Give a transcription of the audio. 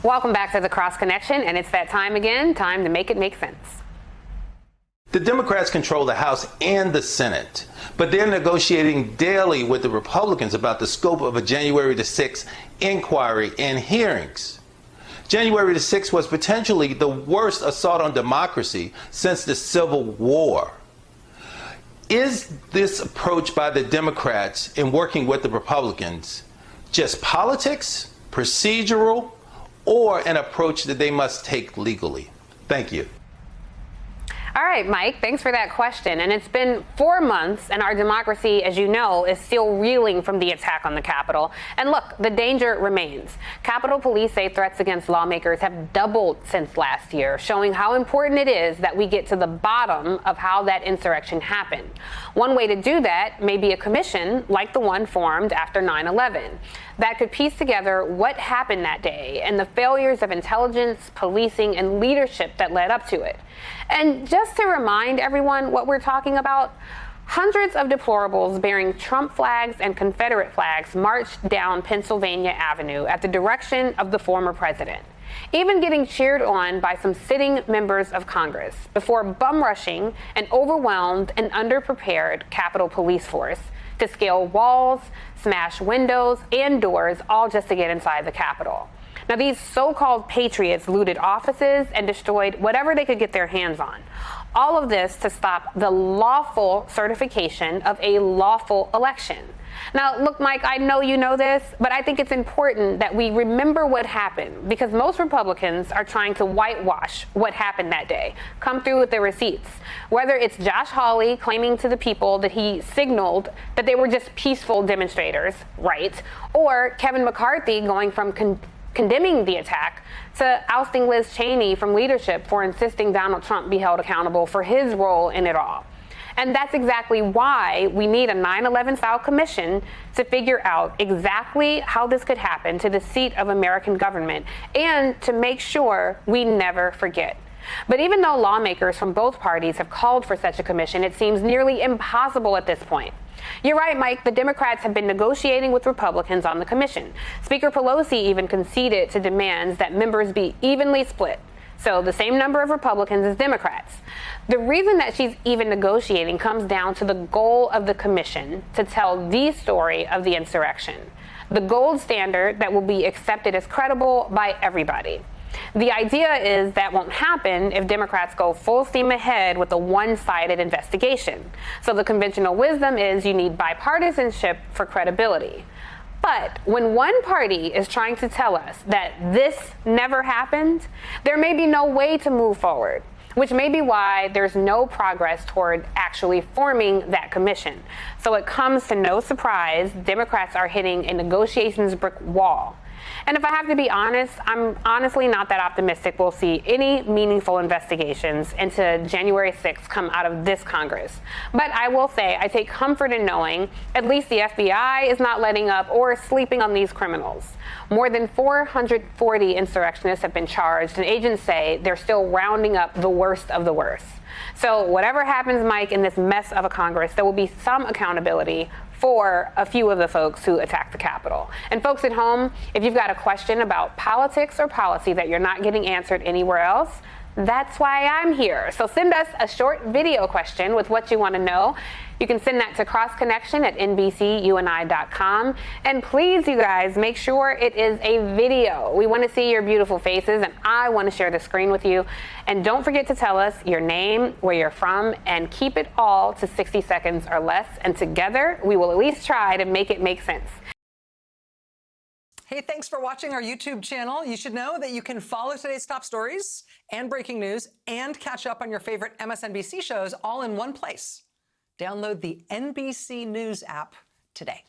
Welcome back to the Cross Connection, and it's that time again, time to make it make sense. The Democrats control the House and the Senate, but they're negotiating daily with the Republicans about the scope of a January the 6th inquiry and hearings. January the 6th was potentially the worst assault on democracy since the Civil War. Is this approach by the Democrats in working with the Republicans just politics, procedural, or an approach that they must take legally? Thank you. All right, Mike, thanks for that question. And it's been 4 months, and our democracy, as you know, is still reeling from the attack on the Capitol. And look, the danger remains. Capitol Police say threats against lawmakers have doubled since last year, showing how important it is that we get to the bottom of how that insurrection happened. One way to do that may be a commission like the one formed after 9/11 that could piece together what happened that day and the failures of intelligence, policing, and leadership that led up to it. And just to remind everyone what we're talking about, hundreds of deplorables bearing Trump flags and Confederate flags marched down Pennsylvania Avenue at the direction of the former president, even getting cheered on by some sitting members of Congress before bum-rushing an overwhelmed and underprepared Capitol Police force to scale walls, smash windows and doors, all just to get inside the Capitol. Now, these so-called patriots looted offices and destroyed whatever they could get their hands on. All of this to stop the lawful certification of a lawful election. Now, look, Mike, I know you know this, but I think it's important that we remember what happened, because most Republicans are trying to whitewash what happened that day, come through with the receipts. Whether it's Josh Hawley claiming to the people that he signaled that they were just peaceful demonstrators, right? Or Kevin McCarthy going from condemning the attack to ousting Liz Cheney from leadership for insisting Donald Trump be held accountable for his role in it all. And that's exactly why we need a 9/11 style commission to figure out exactly how this could happen to the seat of American government and to make sure we never forget. But even though lawmakers from both parties have called for such a commission, it seems nearly impossible at this point. You're right, Mike. The Democrats have been negotiating with Republicans on the commission. Speaker Pelosi even conceded to demands that members be evenly split. So the same number of Republicans as Democrats. The reason that she's even negotiating comes down to the goal of the commission to tell the story of the insurrection, the gold standard that will be accepted as credible by everybody. The idea is that won't happen if Democrats go full steam ahead with a one-sided investigation. So the conventional wisdom is you need bipartisanship for credibility. But when one party is trying to tell us that this never happened, there may be no way to move forward, which may be why there's no progress toward actually forming that commission. So it comes to no surprise, Democrats are hitting a negotiations brick wall. And if I have to be honest, I'm honestly not that optimistic we'll see any meaningful investigations into January 6th come out of this Congress. But I will say I take comfort in knowing at least the FBI is not letting up or sleeping on these criminals. More than 440 insurrectionists have been charged, and agents say they're still rounding up the worst of the worst. So whatever happens, Mike, in this mess of a Congress, there will be some accountability for a few of the folks who attacked the Capitol. And folks at home, if you've got a question about politics or policy that you're not getting answered anywhere else, that's why I'm here. So send us a short video question with what you want to know. You can send that to crossconnection@nbcuni.com. And please, you guys, make sure it is a video. We want to see your beautiful faces, and I want to share the screen with you. And don't forget to tell us your name, where you're from, and keep it all to 60 seconds or less. And together, we will at least try to make it make sense. Hey, thanks for watching our YouTube channel. You should know that you can follow today's top stories and breaking news and catch up on your favorite MSNBC shows all in one place. Download the NBC News app today.